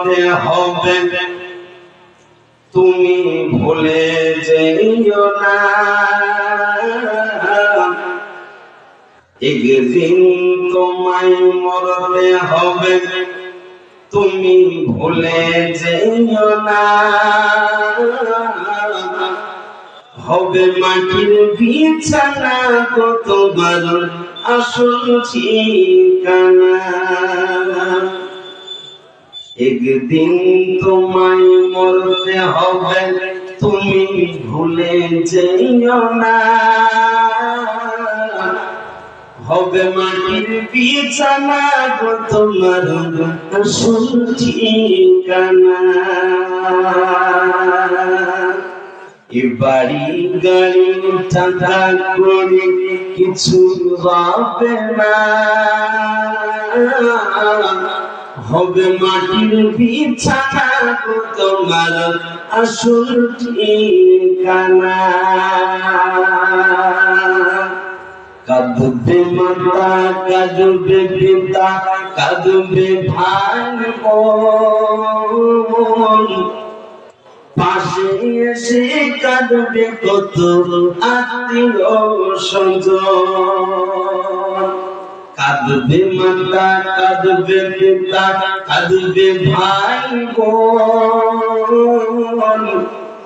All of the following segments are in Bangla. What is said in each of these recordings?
মরতে হবে তুমি ভুলে যেও না, একদিন তোমায় মরতে হবে তুমি ভুলে যেও না, হবে মাটির বিছানা তোমার আসল ঠিকানা, একদিন তোমায় মরতে হবে তুমি ভুলে যেও না, হবে মাটির বিছানা তোমার আসল ঠিকানা। বাড়ি গাড়ি টাকা করে কিছু হবে না, হবে মাটির বিছানা তোমার আসল ঠিকানা। কাঁদবে মাতা কাঁদবে পিতা কাঁদবে ভাই বোন, পাশে এসে কাঁদবে কত আত্মীয় স্বজন, কাঁদবে মাতা কাঁদবে পিতা কাঁদবে ভাই বোন,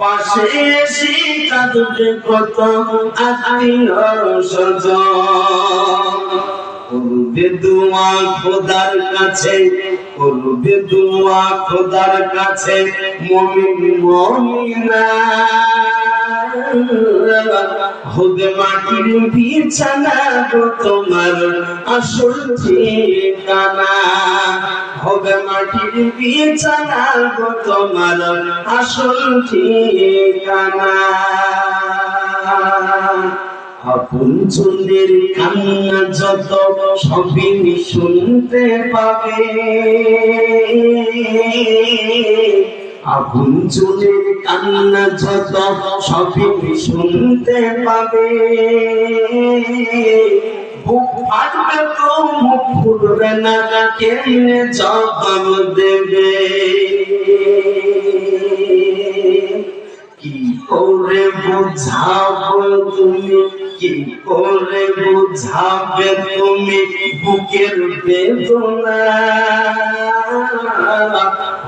পাশে এসে কাঁদবে কত আত্মীয় স্বজন, করবে দোয়া খোদার কাছে, করবে দোয়া খোদার কাছে মুমিন মুমিনা, হবে মাটির বিছানা তোমার আসল ঠিকানা, হবে মাটির বিছানা তোমার আসল ঠিকানা। আপনজনের কান্না যত সবই শুনতে পাবে, আপনজনের কান্না যত সবই শুনতে পাবে, বুক ফাটবে তো মুখ ফুটবে না কেমনে জবাব দেবে, কি করে বুঝাবো তুমি, কি করে বুঝাবে তুমি বুকের বেদনা,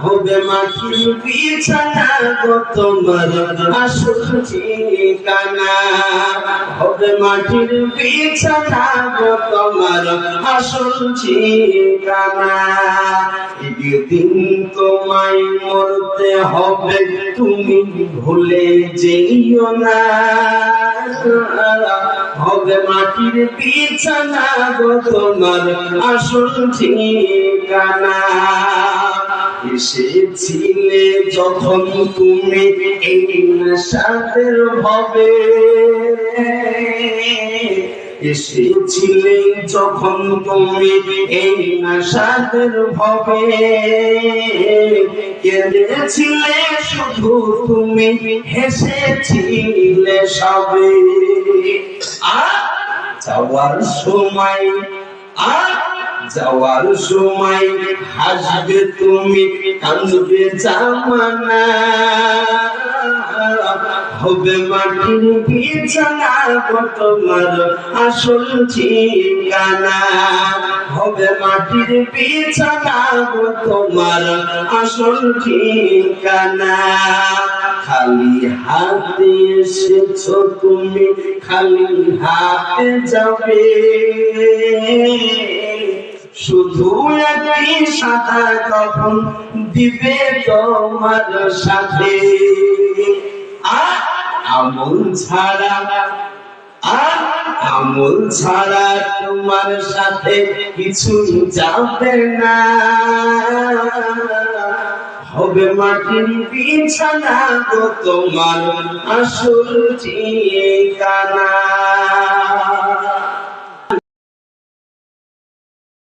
হবে মাটির বিছানা তোমার আসল ঠিকানা, হবে মাটির বিছানা তোমার আসল ঠিকানা, একদিন তোমায় মরতে হবে তুমি ভুলে যেও না, হবে মাটির বিছানা তোমার আসল ঠিকানা। এসেছিলে যখন তুমি এই নেশাদের ভবে, এসেছিলে যখন তুমি এই নেশাদের ভবে, কেঁদেছিলে শুধু তুমি হেসেছিলে সবে, যাওয়ার সময় যাওয়ার সময় হাসবে তুমি কাঁদবে জামানা, হবে মাটির বিছানা তোমার আসল ঠিকানা, হবে মাটির বিছানা তোমার আসল ঠিকানা। খালি হাতে এসেছো তুমি খালি হাতে যাবে, শুধু একটি সাদা কখন দিবে তোমার সাথে, আমল ছাড়া আমল ছাড়া তোমার সাথে কিছু যাবে না, হবে মাটির বিছানা তোমার আসল ঠিকানা।